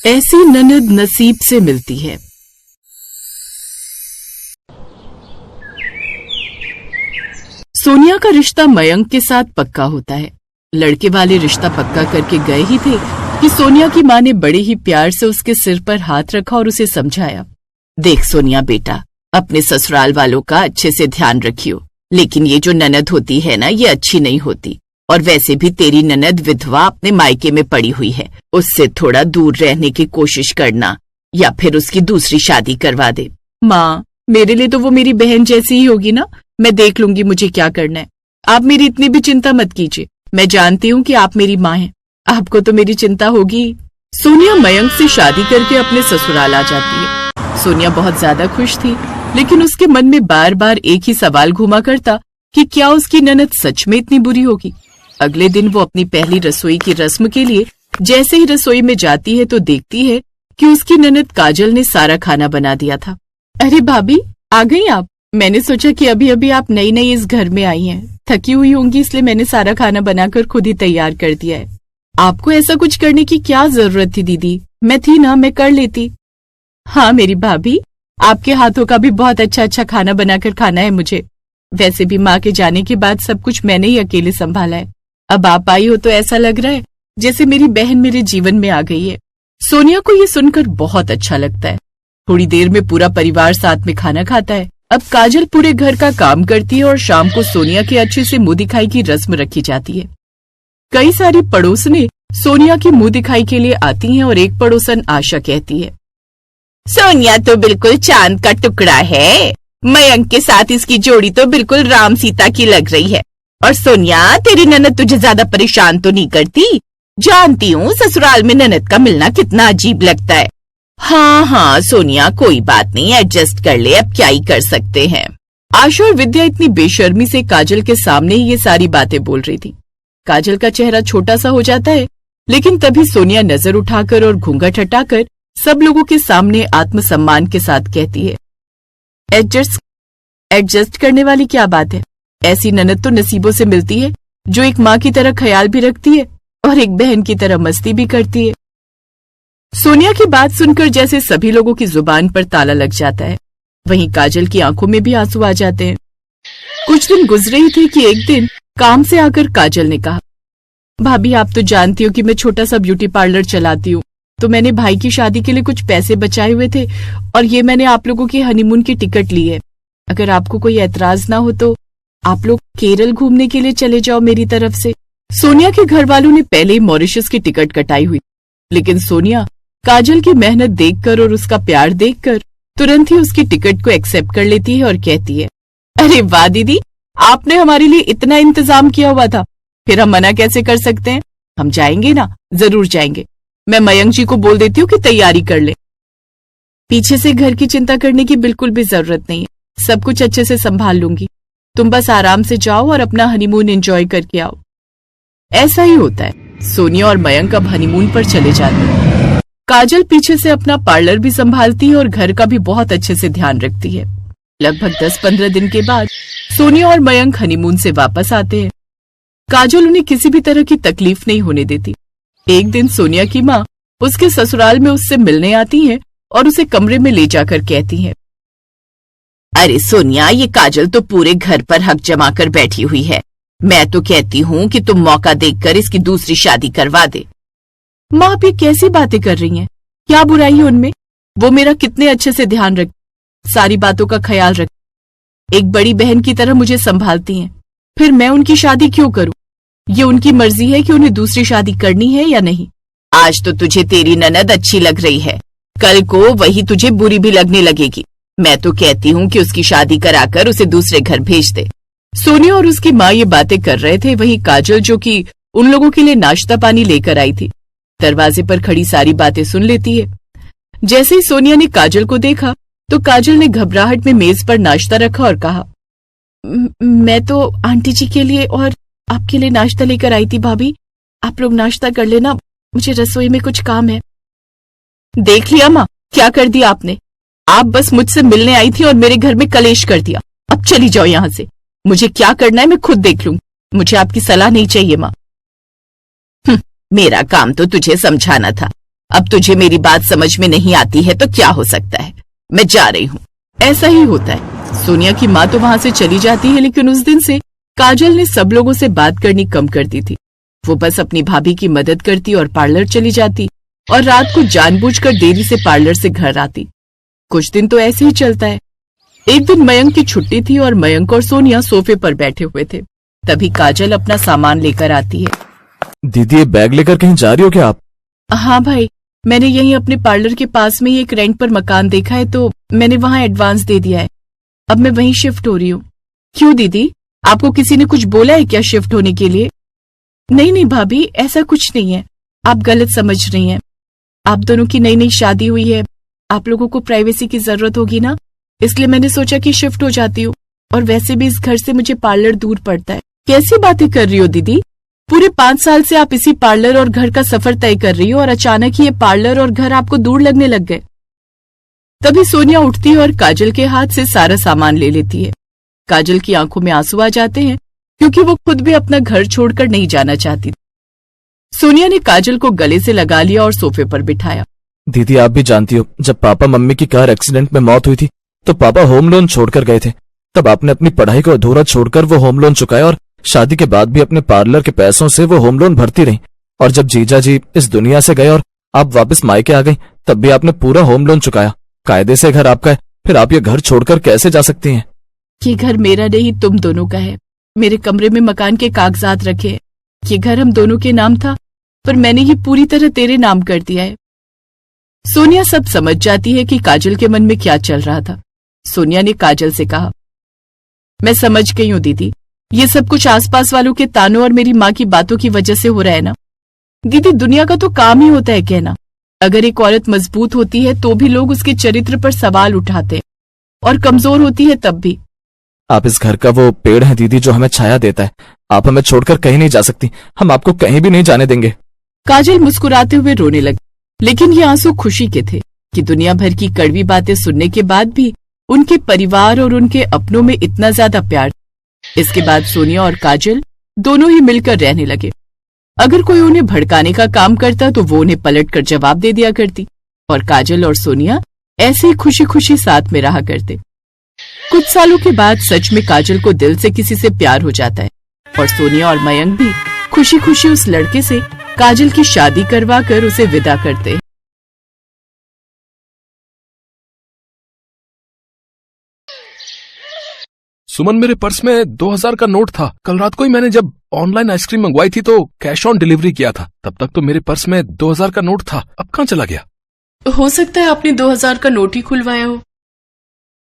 ऐसी ननद नसीब से मिलती है। सोनिया का रिश्ता मयंक के साथ पक्का होता है। लड़के वाले रिश्ता पक्का करके गए ही थे कि सोनिया की माँ ने बड़े ही प्यार से उसके सिर पर हाथ रखा और उसे समझाया, देख सोनिया बेटा, अपने ससुराल वालों का अच्छे से ध्यान रखियो, लेकिन ये जो ननद होती है ना, ये अच्छी नहीं होती। और वैसे भी तेरी ननद विधवा अपने मायके में पड़ी हुई है, उससे थोड़ा दूर रहने की कोशिश करना या फिर उसकी दूसरी शादी करवा दे। माँ, मेरे लिए तो वो मेरी बहन जैसी ही होगी ना, मैं देख लूंगी मुझे क्या करना है। आप मेरी इतनी भी चिंता मत कीजिए, मैं जानती हूँ कि आप मेरी माँ हैं, आपको तो मेरी चिंता होगी। सोनिया मयंक से शादी करके अपने ससुराल आ जाती है। सोनिया बहुत ज्यादा खुश थी, लेकिन उसके मन में बार बार एक ही सवाल घूमा करता कि क्या उसकी ननद सच में इतनी बुरी होगी। अगले दिन वो अपनी पहली रसोई की रस्म के लिए जैसे ही रसोई में जाती है तो देखती है कि उसकी ननद काजल ने सारा खाना बना दिया था। अरे भाभी, आ गई आप? मैंने सोचा कि अभी अभी आप नई नई इस घर में आई हैं, थकी हुई होंगी, इसलिए मैंने सारा खाना बनाकर खुद ही तैयार कर दिया है। आपको ऐसा कुछ करने की क्या जरूरत थी दीदी, मैं थी ना, मैं कर लेती। हाँ मेरी भाभी, आपके हाथों का भी बहुत अच्छा अच्छा खाना बनाकर खाना है मुझे। वैसे भी माँ के जाने के बाद सब कुछ मैंने ही अकेले संभाला है। अब आप आई हो तो ऐसा लग रहा है जैसे मेरी बहन मेरे जीवन में आ गई है। सोनिया को ये सुनकर बहुत अच्छा लगता है। थोड़ी देर में पूरा परिवार साथ में खाना खाता है। अब काजल पूरे घर का काम करती है और शाम को सोनिया के अच्छे से मुंह दिखाई की रस्म रखी जाती है। कई सारी पड़ोसनें सोनिया की मुंह दिखाई के लिए आती हैं और एक पड़ोसन आशा कहती है, सोनिया तो बिल्कुल चांद का टुकड़ा है, मयंक के साथ इसकी जोड़ी तो बिल्कुल राम सीता की लग रही है। और सोनिया, तेरी ननद तुझे ज्यादा परेशान तो नहीं करती? जानती हूँ ससुराल में ननद का मिलना कितना अजीब लगता है। हाँ हाँ सोनिया, कोई बात नहीं, एडजस्ट कर ले, अब क्या ही कर सकते हैं। आशा और विद्या इतनी बेशर्मी से काजल के सामने ही ये सारी बातें बोल रही थी। काजल का चेहरा छोटा सा हो जाता है, लेकिन तभी सोनिया नजर उठाकर और घूंघट हटाकर सब लोगों के सामने आत्मसम्मान के साथ कहती है, एडजस्ट करने वाली क्या बात है? ऐसी ननद तो नसीबों से मिलती है जो एक माँ की तरह ख्याल भी रखती है और एक बहन की तरह मस्ती भी करती है। सोनिया की बात सुनकर जैसे सभी लोगों की जुबान पर ताला लग जाता है, वहीं काजल की आंखों में भी आंसू आ जाते हैं। कुछ दिन गुजरे ही थे कि एक दिन काम से आकर काजल ने कहा, भाभी आप तो जानती हो कि मैं छोटा सा ब्यूटी पार्लर चलाती हूँ, तो मैंने भाई की शादी के लिए कुछ पैसे बचाए हुए थे और ये मैंने आप लोगों की हनीमून की टिकट ली है। अगर आपको कोई एतराज ना हो तो आप लोग केरल घूमने के लिए चले जाओ मेरी तरफ से। सोनिया के घर वालों ने पहले ही मॉरिशस की टिकट कटाई हुई, लेकिन सोनिया काजल की मेहनत देखकर और उसका प्यार देखकर तुरंत ही उसकी टिकट को एक्सेप्ट कर लेती है और कहती है, अरे वाह दीदी, आपने हमारे लिए इतना इंतजाम किया हुआ था, फिर हम मना कैसे कर सकते हैं? हम जाएंगे ना, जरूर जाएंगे। मैं मयंक जी को बोल देती हूँ कि तैयारी कर ले। पीछे से घर की चिंता करने की बिल्कुल भी जरूरत नहीं है, सब कुछ अच्छे से संभाल लूंगी, तुम बस आराम से जाओ और अपना हनीमून एंजॉय करके आओ। ऐसा ही होता है। सोनिया और मयंक अब हनीमून पर चले जाते हैं। काजल पीछे से अपना पार्लर भी संभालती है और घर का भी बहुत अच्छे से ध्यान रखती है। लगभग 10-15 दिन के बाद सोनिया और मयंक हनीमून से वापस आते हैं। काजल उन्हें किसी भी तरह की तकलीफ नहीं होने देती। एक दिन सोनिया की माँ उसके ससुराल में उससे मिलने आती है और उसे कमरे में ले जाकर कहती है, अरे सोनिया, ये काजल तो पूरे घर पर हक जमा कर बैठी हुई है। मैं तो कहती हूँ कि तुम मौका देखकर इसकी दूसरी शादी करवा दे। माँ आप ये कैसी बातें कर रही हैं? क्या बुराई है उनमें? वो मेरा कितने अच्छे से ध्यान रख, सारी बातों का ख्याल रख, एक बड़ी बहन की तरह मुझे संभालती हैं। फिर मैं उनकी शादी क्यों करूं? ये उनकी मर्जी है कि उन्हें दूसरी शादी करनी है या नहीं। आज तो तुझे तेरी ननद अच्छी लग रही है, कल को वही तुझे बुरी भी लगने लगेगी। मैं तो कहती हूँ कि उसकी शादी कराकर उसे दूसरे घर भेज दे। सोनिया और उसकी माँ ये बातें कर रहे थे, वहीं काजल, जो कि उन लोगों के लिए नाश्ता पानी लेकर आई थी, दरवाजे पर खड़ी सारी बातें सुन लेती है। जैसे ही सोनिया ने काजल को देखा तो काजल ने घबराहट में मेज पर नाश्ता रखा और कहा, मैं तो आंटी जी के लिए और आपके लिए नाश्ता लेकर आई थी भाभी, आप लोग नाश्ता कर लेना, मुझे रसोई में कुछ काम है। देख लिया माँ, क्या कर दिया आपने? आप बस मुझसे मिलने आई थी और मेरे घर में कलेश कर दिया। अब चली जाओ यहाँ से, मुझे क्या करना है मैं खुद देख लूंगी, मुझे आपकी सलाह नहीं चाहिए माँ। मेरा काम तो तुझे समझाना था, अब तुझे मेरी बात समझ में नहीं आती है तो क्या हो सकता है, मैं जा रही हूँ। ऐसा ही होता है। सोनिया की माँ तो वहां से चली जाती है, लेकिन उस दिन से काजल ने सब लोगों से बात करनी कम कर दी थी। वो बस अपनी भाभी की मदद करती और पार्लर चली जाती और रात को जानबूझकर देरी से पार्लर से घर आती। कुछ दिन तो ऐसे ही चलता है। एक दिन मयंक की छुट्टी थी और मयंक और सोनिया सोफे पर बैठे हुए थे। तभी काजल अपना सामान लेकर आती है। दीदी, ये बैग लेकर कहीं जा रही हो क्या आप? हाँ भाई, मैंने यहीं अपने पार्लर के पास में ही एक रेंट पर मकान देखा है तो मैंने वहाँ एडवांस दे दिया है। अब मैं वहीं शिफ्ट हो रही हूँ। क्यों दीदी, आपको किसी ने कुछ बोला है क्या शिफ्ट होने के लिए? नहीं नहीं भाभी, ऐसा कुछ नहीं है, आप गलत समझ रही हैं। आप दोनों की नई नई शादी हुई है, आप लोगों को प्राइवेसी की जरूरत होगी ना, इसलिए मैंने सोचा कि शिफ्ट हो जाती हूँ। और वैसे भी इस घर से मुझे पार्लर दूर पड़ता है। कैसी बातें कर रही हो दीदी, पूरे 5 साल से आप इसी पार्लर और घर का सफर तय कर रही हो और अचानक ही ये पार्लर और घर आपको दूर लगने लग गए। तभी सोनिया उठती है और काजल के हाथ से सारा सामान ले लेती है। काजल की आंखों में आंसू आ जाते हैं क्योंकि वो खुद भी अपना घर छोड़कर नहीं जाना चाहती। सोनिया ने काजल को गले से लगा लिया और सोफे पर बिठाया। दीदी, आप भी जानती हो, जब पापा मम्मी की कार एक्सीडेंट में मौत हुई थी तो पापा होम लोन छोड़कर गए थे। तब आपने अपनी पढ़ाई को अधूरा छोड़कर वो होम लोन चुकाया और शादी के बाद भी अपने पार्लर के पैसों से वो होम लोन भरती रही। और जब जीजा जी इस दुनिया से गए और आप वापस मायके आ गई, तब भी आपने पूरा होम लोन चुकाया। कायदे से घर आपका है, फिर आप ये घर छोड़कर कैसे जा सकती हैं? ये घर मेरा नहीं, तुम दोनों का है। मेरे कमरे में मकान के कागजात रखे हैं। ये घर हम दोनों के नाम था, पर मैंने ये पूरी तरह तेरे नाम कर दिया है। सोनिया सब समझ जाती है कि काजल के मन में क्या चल रहा था। सोनिया ने काजल से कहा, मैं समझ गई हूँ दीदी, ये सब कुछ आसपास वालों के तानों और मेरी माँ की बातों की वजह से हो रहा है ना। दीदी, दुनिया का तो काम ही होता है कहना, अगर एक औरत मजबूत होती है तो भी लोग उसके चरित्र पर सवाल उठाते हैं, और कमजोर होती है तब भी। आप इस घर का वो पेड़ हैं दीदी जो हमें छाया देता है। आप हमें छोड़कर कहीं नहीं जा सकती, हम आपको कहीं भी नहीं जाने देंगे। काजल मुस्कुराते हुए रोने लगी, लेकिन ये आंसू खुशी के थे कि दुनिया भर की कड़वी बातें सुनने के बाद भी उनके परिवार और उनके अपनों में इतना ज्यादा प्यार। इसके बाद सोनिया और काजल दोनों ही मिलकर रहने लगे। अगर कोई उन्हें भड़काने का काम करता तो वो उन्हें पलटकर जवाब दे दिया करती, और काजल और सोनिया ऐसे ही खुशी खुशी साथ में रहा करते। कुछ सालों के बाद सच में काजल को दिल से किसी से प्यार हो जाता है, और सोनिया और मयंक भी खुशी खुशी उस लड़के से काजल की शादी करवा कर उसे विदा करते हैं। सुमन, मेरे पर्स में 2000 का नोट था। कल रात को ही मैंने जब ऑनलाइन आइसक्रीम मंगवाई थी तो कैश ऑन डिलीवरी किया था, तब तक तो मेरे पर्स में 2000 का नोट था। अब कहाँ चला गया? हो सकता है आपने 2000 का नोट ही खुलवाया हो।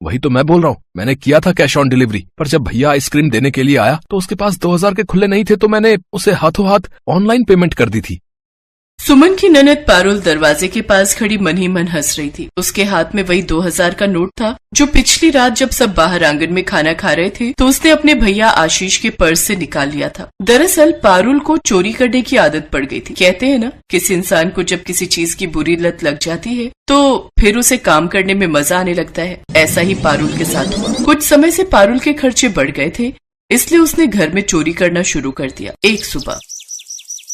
वही तो मैं बोल रहा हूँ, मैंने किया था कैश ऑन डिलीवरी, पर जब भैया आइसक्रीम देने के लिए आया तो उसके पास 2000 के खुले नहीं थे, तो मैंने उसे हाथों हाथ ऑनलाइन पेमेंट कर दी थी। सुमन की ननद पारुल दरवाजे के पास खड़ी मन ही मन हंस रही थी। उसके हाथ में वही 2000 का नोट था जो पिछली रात जब सब बाहर आंगन में खाना खा रहे थे तो उसने अपने भैया आशीष के पर्स से निकाल लिया था। दरअसल पारुल को चोरी करने की आदत पड़ गई थी। कहते हैं ना, किसी इंसान को जब किसी चीज की बुरी लत लग जाती है तो फिर उसे काम करने में मजा आने लगता है। ऐसा ही पारुल के साथ हुआ। कुछ समय से पारुल के खर्चे बढ़ गए थे, इसलिए उसने घर में चोरी करना शुरू कर दिया। एक सुबह,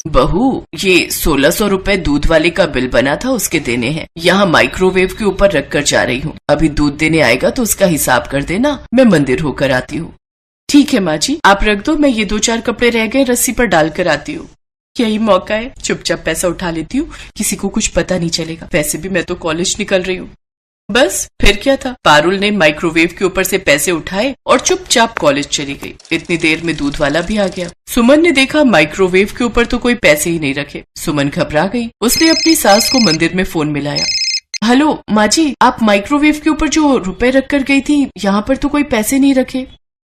बहू, ये 1600 रुपए दूध वाले का बिल बना था, उसके देने हैं। यहाँ माइक्रोवेव के ऊपर रख कर जा रही हूँ, अभी दूध देने आएगा तो उसका हिसाब कर देना, मैं मंदिर होकर आती हूँ। ठीक है माँ जी, आप रख दो, मैं ये 2-4 कपड़े रह गए रस्सी पर डाल कर आती हूँ। यही मौका है, चुपचाप पैसा उठा लेती हूँ, किसी को कुछ पता नहीं चलेगा। वैसे भी मैं तो कॉलेज निकल रही हूँ। बस फिर क्या था, पारुल ने माइक्रोवेव के ऊपर से पैसे उठाए और चुपचाप कॉलेज चली गई। इतनी देर में दूध वाला भी आ गया। सुमन ने देखा माइक्रोवेव के ऊपर तो कोई पैसे ही नहीं रखे। सुमन घबरा गई। उसने अपनी सास को मंदिर में फोन मिलाया। हेलो माँ जी, आप माइक्रोवेव के ऊपर जो रुपए रख कर गई थी, यहाँ पर तो कोई पैसे नहीं रखे।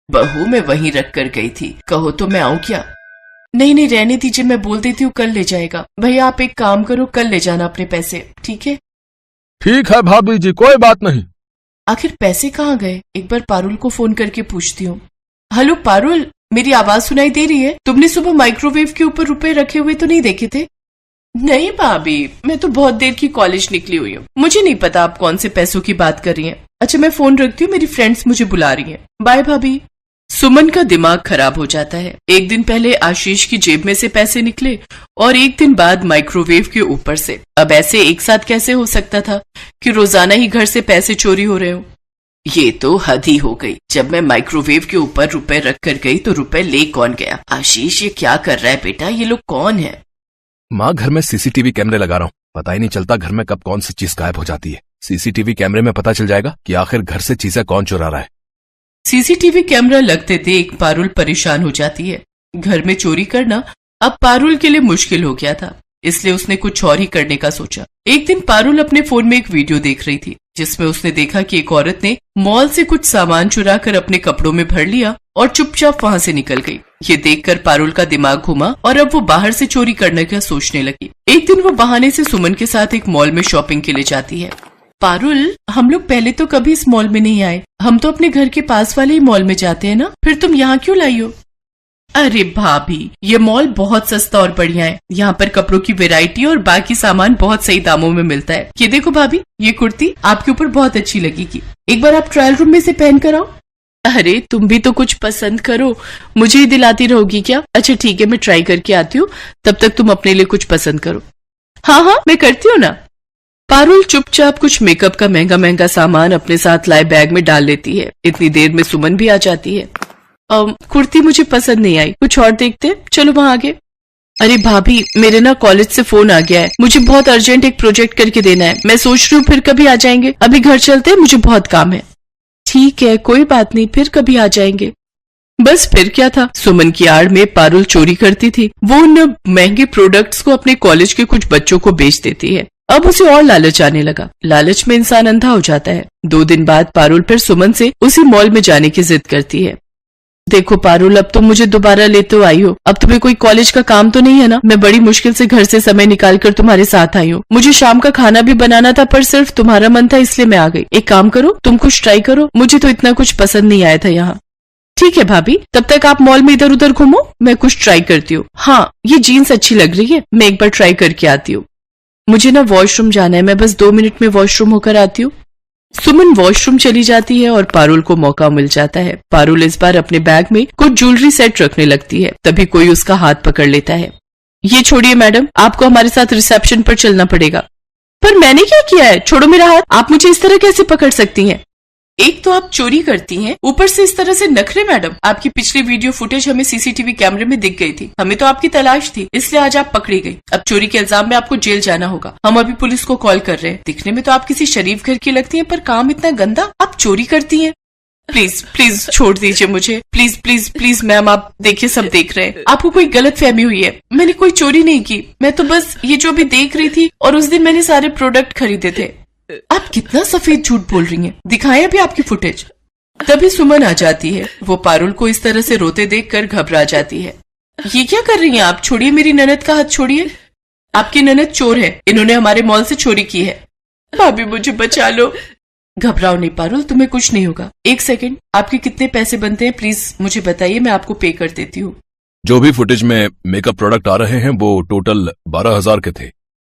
बहू, मैं वहीं रख कर गई थी, कहो तो मैं आऊँ क्या? नहीं नहीं, रहने दीजिए, मैं बोल देती हूँ कल ले जाएगा। भैया आप एक काम करो, कल ले जाना अपने पैसे, ठीक है? ठीक है भाभी जी, कोई बात नहीं। आखिर पैसे कहाँ गए, एक बार पारुल को फोन करके पूछती हूँ। हेलो पारुल, मेरी आवाज सुनाई दे रही है? तुमने सुबह माइक्रोवेव के ऊपर रुपए रखे हुए तो नहीं देखे थे? नहीं भाभी, मैं तो बहुत देर की कॉलेज निकली हुई हूँ, मुझे नहीं पता आप कौन से पैसों की बात कर रही हैं। अच्छा मैं फोन रखती हूँ, मेरी फ्रेंड्स मुझे बुला रही हैं। बाय भाभी। सुमन का दिमाग खराब हो जाता है। एक दिन पहले आशीष की जेब में से पैसे निकले और एक दिन बाद माइक्रोवेव के ऊपर से। अब ऐसे एक साथ कैसे हो सकता था कि रोजाना ही घर से पैसे चोरी हो रहे हो? ये तो हद ही हो गई। जब मैं माइक्रोवेव के ऊपर रुपए रख कर गई तो रुपए ले कौन गया? आशीष, ये क्या कर रहा है बेटा? ये लोग कौन है? माँ, घर में सीसीटीवी कैमरे लगा रहा हूँ। पता ही नहीं चलता घर में कब कौन सी चीज गायब हो जाती है। सीसीटीवी कैमरे में पता चल जाएगा कि आखिर घर से चीजें कौन चुरा रहा है। सीसीटीवी कैमरा लगते देख पारुल परेशान हो जाती है। घर में चोरी करना अब पारुल के लिए मुश्किल हो गया था, इसलिए उसने कुछ और ही करने का सोचा। एक दिन पारुल अपने फोन में एक वीडियो देख रही थी जिसमें उसने देखा कि एक औरत ने मॉल से कुछ सामान चुराकर अपने कपड़ों में भर लिया और चुपचाप वहां से निकल गई। ये देखकर पारुल का दिमाग घुमा और अब वो बाहर से चोरी करने का सोचने लगी। एक दिन वो बहाने से सुमन के साथ एक मॉल में शॉपिंग के लिए जाती है। पारुल, हम लोग पहले तो कभी इस मॉल में नहीं आए। हम तो अपने घर के पास वाले ही मॉल में जाते हैं ना, फिर तुम यहाँ क्यों लाई हो? अरे भाभी, ये मॉल बहुत सस्ता और बढ़िया है। यहाँ पर कपड़ों की वैरायटी और बाकी सामान बहुत सही दामों में मिलता है। ये देखो भाभी, ये कुर्ती आपके ऊपर बहुत अच्छी लगेगी। एक बार आप ट्रायल रूम में से पहन कर आओ। अरे तुम भी तो कुछ पसंद करो, मुझे ही दिलाती रहोगी क्या? अच्छा ठीक है, मैं ट्राई करके आती हूँ, तब तक तुम अपने लिए कुछ पसंद करो। हाँ हाँ, मैं करती हूँ ना। पारुल चुपचाप कुछ मेकअप का महंगा महंगा सामान अपने साथ लाए बैग में डाल लेती है। इतनी देर में सुमन भी आ जाती है। कुर्ती मुझे पसंद नहीं आई, कुछ और देखते हैं, चलो वहां आगे। अरे भाभी, मेरे ना कॉलेज से फोन आ गया है, मुझे बहुत अर्जेंट एक प्रोजेक्ट करके देना है। मैं सोच रही हूँ फिर कभी आ जाएंगे, अभी घर चलते हैं, मुझे बहुत काम है। ठीक है, कोई बात नहीं, फिर कभी आ जाएंगे। बस फिर क्या था, सुमन की आड़ में पारुल चोरी करती थी। वो उन महंगे प्रोडक्ट्स को अपने कॉलेज के कुछ बच्चों को बेच देती है। अब उसे और लालच आने लगा। लालच में इंसान अंधा हो जाता है। 2 दिन बाद पारुल फिर सुमन से उसी मॉल में जाने की जिद करती है। देखो पारुल, अब तुम मुझे दोबारा लेते हो आई हो। अब तुम्हें कोई कॉलेज का काम तो नहीं है ना? मैं बड़ी मुश्किल से घर से समय निकाल कर तुम्हारे साथ आई हूँ। मुझे शाम का खाना भी बनाना था, पर सिर्फ तुम्हारा मन था इसलिए मैं आ गई। एक काम करो, तुम कुछ ट्राई करो, मुझे तो इतना कुछ पसंद नहीं आया था यहाँ। ठीक है भाभी, तब तक आप मॉल में इधर उधर घूमो, मैं कुछ ट्राई करती हूँ। हाँ, ये जीन्स अच्छी लग रही है, मैं एक बार ट्राई करके आती हूँ। मुझे ना वॉशरूम जाना है, मैं बस 2 मिनट में वॉशरूम होकर आती हूँ। सुमन वॉशरूम चली जाती है और पारुल को मौका मिल जाता है। पारुल इस बार अपने बैग में कुछ ज्वेलरी सेट रखने लगती है। तभी कोई उसका हाथ पकड़ लेता है। ये छोड़िए मैडम, आपको हमारे साथ रिसेप्शन पर चलना पड़ेगा। पर मैंने क्या किया है? छोड़ो मेरा हाथ। आप मुझे इस तरह कैसे पकड़ सकती हैं? एक तो आप चोरी करती हैं, ऊपर से इस तरह से नखरे। मैडम, आपकी पिछली वीडियो फुटेज हमें सीसीटीवी कैमरे में दिख गई थी। हमें तो आपकी तलाश थी, इसलिए आज आप पकड़ी गई। अब चोरी के इल्जाम में आपको जेल जाना होगा। हम अभी पुलिस को कॉल कर रहे हैं। दिखने में तो आप किसी शरीफ घर की लगती हैं, पर काम इतना गंदा। आप चोरी करती हैं। प्लीज प्लीज छोड़ दीजिए मुझे, प्लीज प्लीज प्लीज मैम, आप देखिए सब देख रहे हैं। आपको कोई गलत फहमी हुई है। मैंने कोई चोरी नहीं की, मैं तो बस ये जो भी देख रही थी, और उस दिन मैंने सारे प्रोडक्ट खरीदे थे। आप कितना सफेद झूठ बोल रही हैं। दिखाएं अभी आपकी फुटेज। तभी सुमन आ जाती है। वो पारुल को इस तरह से रोते देखकर घबरा जाती है। ये क्या कर रही हैं आप? छोड़िए मेरी ननद का हाथ, छोड़िए। आपकी ननद चोर है, इन्होंने हमारे मॉल से चोरी की है। भाभी मुझे बचा लो। घबराओ नहीं पारुल, तुम्हें कुछ नहीं होगा। 1 सेकंड, आपके कितने पैसे बनते हैं प्लीज मुझे बताइए, मैं आपको पे कर देती हूँ। जो भी फुटेज में मेकअप प्रोडक्ट आ रहे हैं वो टोटल 12,000 के थे।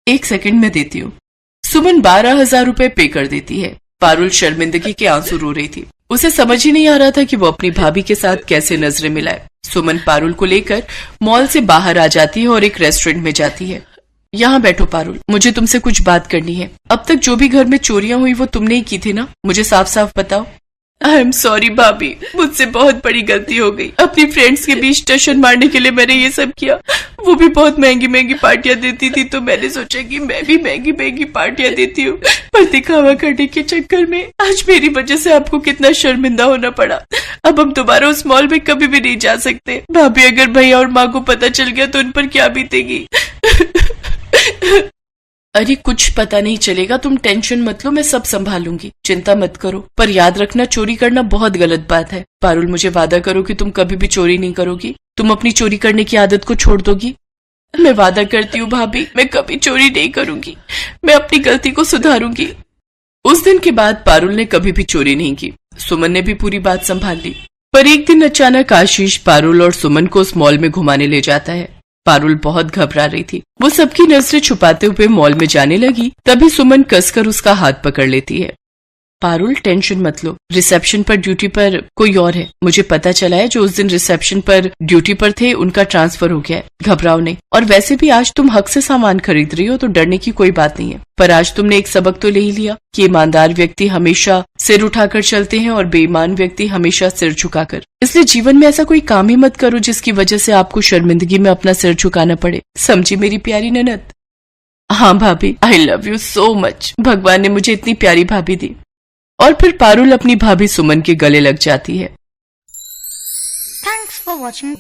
1 सेकंड में देती हूँ। सुमन 12,000 रुपए पे कर देती है। पारुल शर्मिंदगी के आंसू रो रही थी। उसे समझ ही नहीं आ रहा था कि वो अपनी भाभी के साथ कैसे नजरें मिलाए। सुमन पारुल को लेकर मॉल से बाहर आ जाती है और एक रेस्टोरेंट में जाती है। यहाँ बैठो पारुल, मुझे तुमसे कुछ बात करनी है। अब तक जो भी घर में चोरियां हुई वो तुमने ही की थी ना? मुझे साफ साफ बताओ। आई एम सॉरी भाभी, मुझसे बहुत बड़ी गलती हो गई। अपनी फ्रेंड्स के बीच टशन मारने के लिए मैंने ये सब किया। वो भी बहुत महंगी महंगी पार्टियां देती थी, तो मैंने सोचा कि मैं भी महंगी महंगी पार्टियां देती हूँ। पर दिखावा करने के चक्कर में आज मेरी वजह से आपको कितना शर्मिंदा होना पड़ा। अब हम दोबारा उस मॉल में कभी भी नहीं जा सकते। भाभी, अगर भैया और माँ को पता चल गया तो उन पर क्या बीतेगी? अरे कुछ पता नहीं चलेगा, तुम टेंशन मत लो, मैं सब संभालूंगी, चिंता मत करो। पर याद रखना, चोरी करना बहुत गलत बात है। पारुल, मुझे वादा करो कि तुम कभी भी चोरी नहीं करोगी। तुम अपनी चोरी करने की आदत को छोड़ दोगी। मैं वादा करती हूँ भाभी, मैं कभी चोरी नहीं करूंगी। मैं अपनी गलती को सुधारूंगी। उस दिन के बाद पारुल ने कभी भी चोरी नहीं की। सुमन ने भी पूरी बात संभाल ली। पर एक दिन अचानक आशीष पारुल और सुमन को उस मॉल में घुमाने ले जाता है। पारुल बहुत घबरा रही थी। वो सबकी नजरें छुपाते हुए मॉल में जाने लगी। तभी सुमन कसकर उसका हाथ पकड़ लेती है। पारुल टेंशन मत लो, रिसेप्शन पर ड्यूटी पर कोई और है। मुझे पता चला है जो उस दिन रिसेप्शन पर ड्यूटी पर थे उनका ट्रांसफर हो गया है, घबराओ नहीं। और वैसे भी आज तुम हक से सामान खरीद रही हो तो डरने की कोई बात नहीं है। पर आज तुमने एक सबक तो ले ही लिया कि ईमानदार व्यक्ति हमेशा सिर उठाकर चलते हैं और बेईमान व्यक्ति हमेशा सिर झुकाकर। इसलिए जीवन में ऐसा कोई काम ही मत करो जिसकी वजह से आपको शर्मिंदगी में अपना सिर झुकाना पड़े, समझी मेरी प्यारी ननद? हाँ भाभी, I love you so much. भगवान ने मुझे इतनी प्यारी भाभी दी। और फिर पारुल अपनी भाभी सुमन के गले लग जाती है। Thanks for watching.